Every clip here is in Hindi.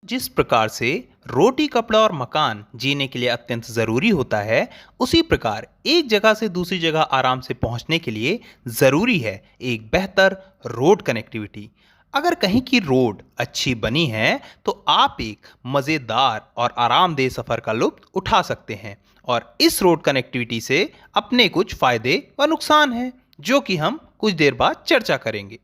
जिस प्रकार से रोटी कपड़ा और मकान जीने के लिए अत्यंत ज़रूरी होता है, उसी प्रकार एक जगह से दूसरी जगह आराम से पहुंचने के लिए ज़रूरी है एक बेहतर रोड कनेक्टिविटी। अगर कहीं की रोड अच्छी बनी है तो आप एक मज़ेदार और आरामदेह सफ़र का लुत्फ़ उठा सकते हैं। और इस रोड कनेक्टिविटी से अपने कुछ फ़ायदे व नुकसान हैं, जो कि हम कुछ देर बाद चर्चा करेंगे।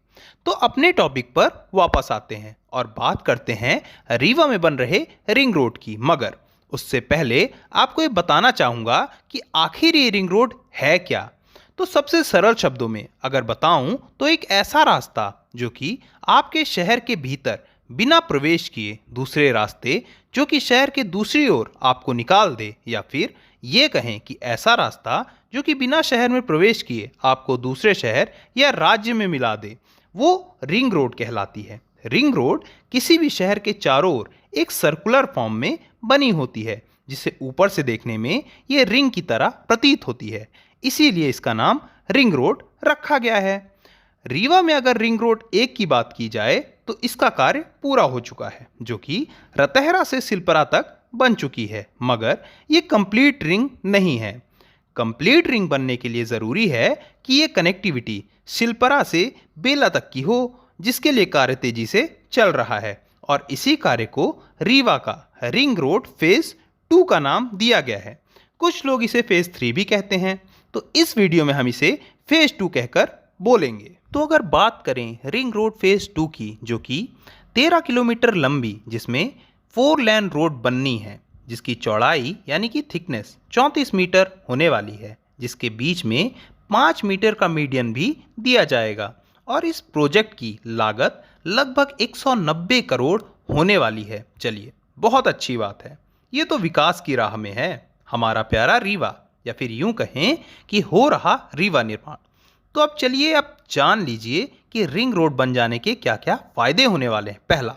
तो अपने टॉपिक पर वापस आते हैं और बात करते हैं रीवा में बन रहे रिंग रोड की। मगर उससे पहले आपको ये बताना चाहूँगा कि आखिर ये रिंग रोड है क्या। तो सबसे सरल शब्दों में अगर बताऊं तो एक ऐसा रास्ता जो कि आपके शहर के भीतर बिना प्रवेश किए दूसरे रास्ते जो कि शहर के दूसरी ओर आपको निकाल दे, या फिर ये कहें कि ऐसा रास्ता जो कि बिना शहर में प्रवेश किए आपको दूसरे शहर या राज्य में मिला दे, वो रिंग रोड कहलाती है। रिंग रोड किसी भी शहर के चारों ओर एक सर्कुलर फॉर्म में बनी होती है, जिसे ऊपर से देखने में ये रिंग की तरह प्रतीत होती है। इसीलिए इसका नाम रिंग रोड रखा गया है। रीवा में अगर रिंग रोड एक की बात की जाए तो इसका कार्य पूरा हो चुका है, जो कि रतहरा से सिलपरा तक बन चुकी है। मगर ये कंप्लीट रिंग नहीं है। कंप्लीट रिंग बनने के लिए ज़रूरी है कि ये कनेक्टिविटी शिल्परा से बेला तक की हो, जिसके लिए कार्य तेजी से चल रहा है। और इसी कार्य को रीवा का रिंग रोड फेज 2 का नाम दिया गया है। कुछ लोग इसे फेज 3 भी कहते हैं, तो इस वीडियो में हम इसे फेज 2 कहकर बोलेंगे। तो अगर बात करें रिंग रोड फेज 2 की, जो कि 13 किलोमीटर लंबी, जिसमें 4 लेन रोड बननी है, जिसकी चौड़ाई यानी कि थिकनेस 34 मीटर होने वाली है, जिसके बीच में 5 मीटर का मीडियन भी दिया जाएगा। और इस प्रोजेक्ट की लागत लगभग 190 करोड़ होने वाली है। चलिए, बहुत अच्छी बात है। ये तो विकास की राह में है हमारा प्यारा रीवा, या फिर यूं कहें कि हो रहा रीवा निर्माण। तो अब चलिए, अब जान लीजिए कि रिंग रोड बन जाने के क्या क्या फायदे होने वाले हैं। पहला,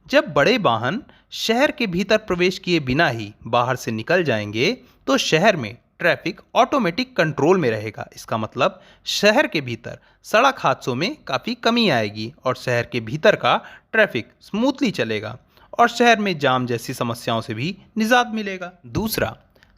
जब बड़े वाहन शहर के भीतर प्रवेश किए बिना ही बाहर से निकल जाएंगे तो शहर में ट्रैफिक ऑटोमेटिक कंट्रोल में रहेगा। इसका मतलब शहर के भीतर सड़क हादसों में काफ़ी कमी आएगी और शहर के भीतर का ट्रैफिक स्मूथली चलेगा और शहर में जाम जैसी समस्याओं से भी निजात मिलेगा। दूसरा,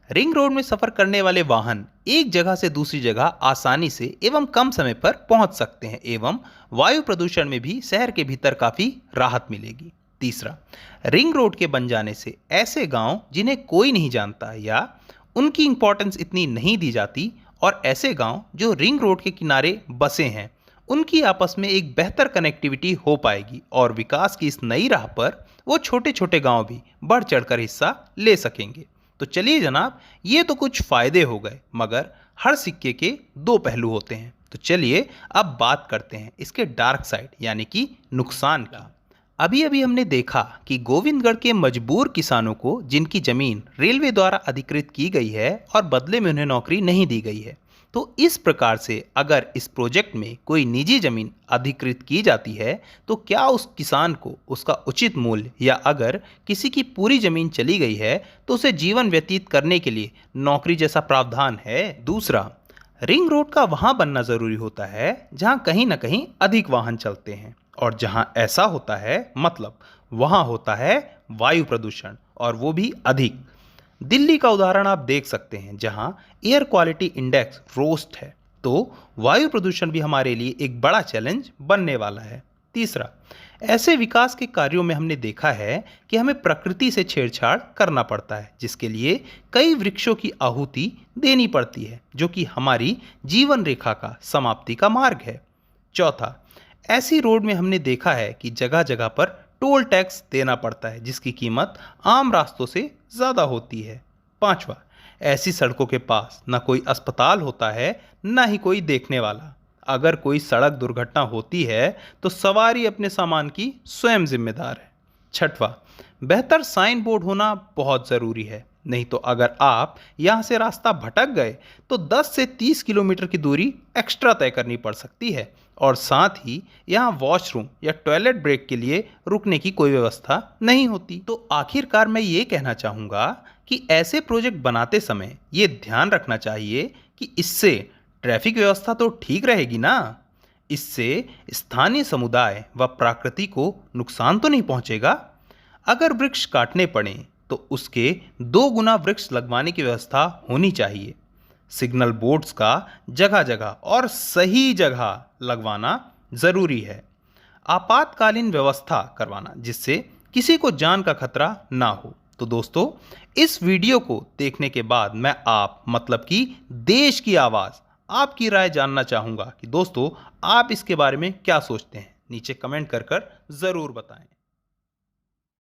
रिंग रोड में सफ़र करने वाले वाहन एक जगह से दूसरी जगह आसानी से एवं कम समय पर पहुंच सकते हैं, एवं वायु प्रदूषण में भी शहर के भीतर काफ़ी राहत मिलेगी। तीसरा, रिंग रोड के बन जाने से ऐसे गांव जिन्हें कोई नहीं जानता या उनकी इंपॉर्टेंस इतनी नहीं दी जाती, और ऐसे गांव जो रिंग रोड के किनारे बसे हैं, उनकी आपस में एक बेहतर कनेक्टिविटी हो पाएगी और विकास की इस नई राह पर वो छोटे छोटे गांव भी बढ़ चढ़कर हिस्सा ले सकेंगे। तो चलिए जनाब, ये तो कुछ फ़ायदे हो गए, मगर हर सिक्के के दो पहलू होते हैं। तो चलिए अब बात करते हैं इसके डार्क साइड यानी कि नुकसान का। अभी अभी हमने देखा कि गोविंदगढ़ के मजबूर किसानों को जिनकी ज़मीन रेलवे द्वारा अधिकृत की गई है और बदले में उन्हें नौकरी नहीं दी गई है, तो इस प्रकार से अगर इस प्रोजेक्ट में कोई निजी ज़मीन अधिकृत की जाती है तो क्या उस किसान को उसका उचित मूल्य, या अगर किसी की पूरी ज़मीन चली गई है तो उसे जीवन व्यतीत करने के लिए नौकरी जैसा प्रावधान है। दूसरा, रिंग रोड का वहाँ बनना ज़रूरी होता है जहाँ कहीं ना कहीं अधिक वाहन चलते हैं, और जहाँ ऐसा होता है मतलब वहाँ होता है वायु प्रदूषण, और वो भी अधिक। दिल्ली का उदाहरण आप देख सकते हैं, जहाँ एयर क्वालिटी इंडेक्स रोस्ट है, तो वायु प्रदूषण भी हमारे लिए एक बड़ा चैलेंज बनने वाला है। तीसरा, ऐसे विकास के कार्यों में हमने देखा है कि हमें प्रकृति से छेड़छाड़ करना पड़ता है, जिसके लिए कई वृक्षों की आहुति देनी पड़ती है, जो कि हमारी जीवन रेखा का समाप्ति का मार्ग है। चौथा, ऐसी रोड में हमने देखा है कि जगह जगह पर टोल टैक्स देना पड़ता है, जिसकी कीमत आम रास्तों से ज़्यादा होती है। पांचवा, ऐसी सड़कों के पास ना कोई अस्पताल होता है, ना ही कोई देखने वाला। अगर कोई सड़क दुर्घटना होती है तो सवारी अपने सामान की स्वयं जिम्मेदार है। छठवां, बेहतर साइन बोर्ड होना बहुत ज़रूरी है, नहीं तो अगर आप यहाँ से रास्ता भटक गए तो 10 से 30 किलोमीटर की दूरी एक्स्ट्रा तय करनी पड़ सकती है, और साथ ही यहाँ वॉशरूम या टॉयलेट ब्रेक के लिए रुकने की कोई व्यवस्था नहीं होती। तो आखिरकार मैं ये कहना चाहूँगा कि ऐसे प्रोजेक्ट बनाते समय ये ध्यान रखना चाहिए कि इससे ट्रैफिक व्यवस्था तो ठीक रहेगी ना, इससे स्थानीय समुदाय व प्रकृति को नुकसान तो नहीं पहुँचेगा। अगर वृक्ष काटने पड़े तो उसके 2 गुना वृक्ष लगवाने की व्यवस्था होनी चाहिए। सिग्नल बोर्ड्स का जगह जगह और सही जगह लगवाना जरूरी है। आपातकालीन व्यवस्था करवाना जिससे किसी को जान का खतरा ना हो। तो दोस्तों, इस वीडियो को देखने के बाद मैं आप मतलब कि देश की आवाज आपकी राय जानना चाहूंगा कि दोस्तों आप इसके बारे में क्या सोचते हैं। नीचे कमेंट कर जरूर बताएं।